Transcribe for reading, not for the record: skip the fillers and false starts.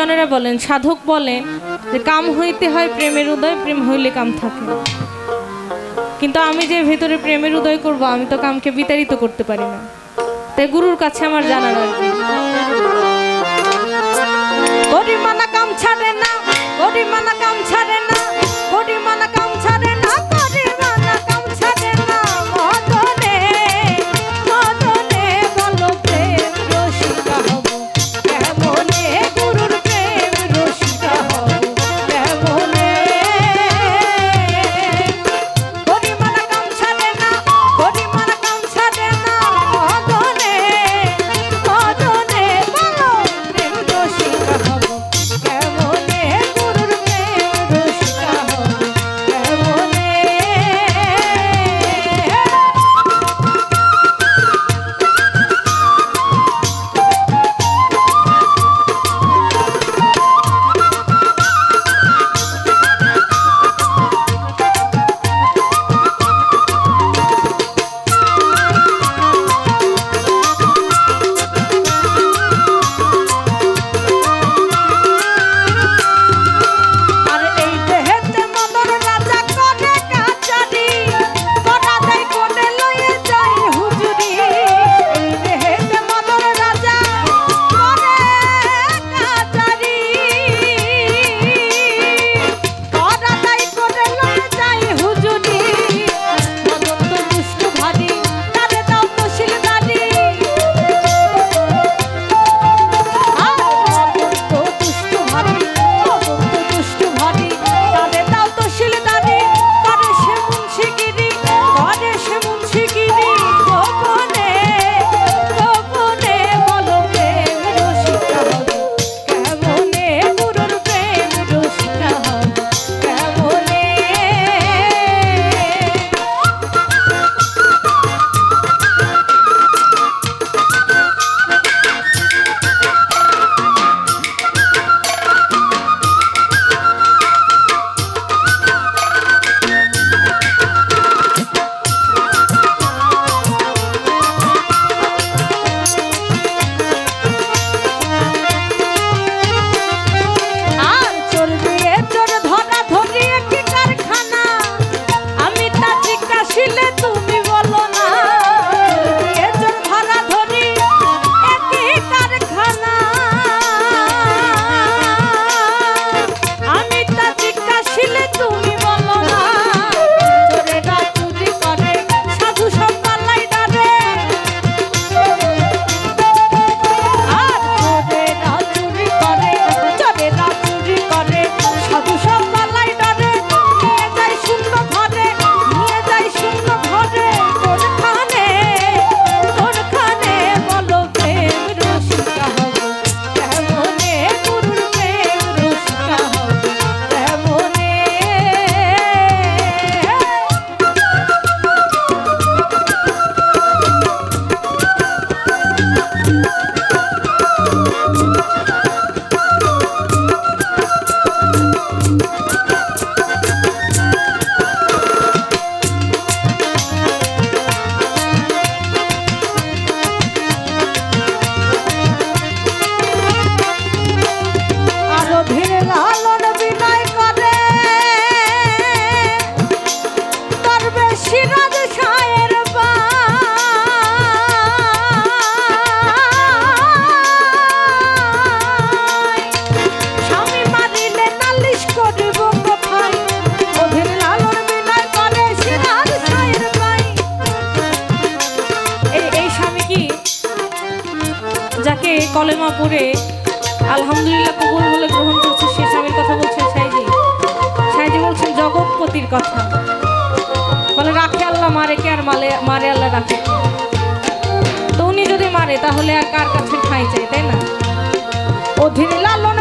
বিদ্বানেরা বলেন, সাধক বলেন যে কাম হইতে হয় প্রেমের উদয়, প্রেম হইলে কাম থাকে। কিন্তু আমি যে ভেতরে প্রেমের উদয় করব, আমি তো কামকে বিতাড়িত করতে পারি না। তাই গুরুর কাছে আমার জানার আর কি, গরিমানা কাম ছাড়ে না, গরিমানা কাম ছাড়ে না, গরিমানা কাম ছাড়ে না, গরিমানা কাম ছাড়ে না। মদনে মদনে বলো প্রেম রসিকা হব কেমনে, গুরুর প্রেম রসিকা হব কেমনে। গরিমানা কাম ছাড়ে না, গরিমানা কাম ছাড়ে না। মদনে মদনে বলো প্রেম রসিকা হব কেমনে, গুরুর প্রেম রসিকা হব কেমনে। আর এই দেহেতে মদন রাজা করে কাচারি, করা দেয় কোনে লয়ে যায় হুজুরি। এই দেহেতে মদন রাজা করে কাচারি, করা দেয় কোনে লয়ে যায় হুজুরি। মদন তো দুষ্ট ভারী, তারে দাও তো শিলদারি। মদন তো দুষ্ট ভারী, মদন তো দুষ্ট ভারী, তারে দাও তো শিলদারি। করে সে মুন্সিগিরি, করে সে মুন্সিগিরি। গোপনে গোপনে বলো প্রেম রসিকা হব কেমনে, গুরুর প্রেম রসিকা হব কেমনে। আর চোর দিয়ে চোর ধরা ধরি একটি কারখানা, আমি তা জিজ্ঞাসিলে তুমি বলো না। চোর দিয়ে চোর ধরা ধরি একটি কারখানা, আমি তা জিজ্ঞাসিলে তুমি বলো না। চোরেরা চুরি করে, সাধু সব পালাই ডারে। আর চোরেরা চুরি করে, চোরেরা চুরি করে, সাধু সব পালাই ডারে। নিয়ে যায় শূন্য ঘরে, নিয়ে যায় শূন্য ঘরে। তোরখানে তোরখানে বলো প্রেম রসিকা হব কেমনে, গুরুর প্রেম রসিকা হব কেমনে। আরো ধীরে লালন বিনয় করে, করবে সিরাজ শায়ের বাই। স্বামী মারিলে নালিশ করিব কোথায়, অধীর লালন বিনয় করে সিরাজ শায়ের বাই। এই স্বামী কি, যাকে কলেমা পড়ে আলহামদুলিল্লাহ কবুল বলে গ্রহণ করছে, সে স্বামীর কথা বলছেন সাইজি। সাইজি বলছেন জগৎপতির কথা, বলে রাখে আল্লাহ মারে কে, আর মারে আল্লাহ রাখে কে। তো উনি যদি মারে তাহলে আর কার কাছে ঠাঁই চাই, তাই না? অধীর লালন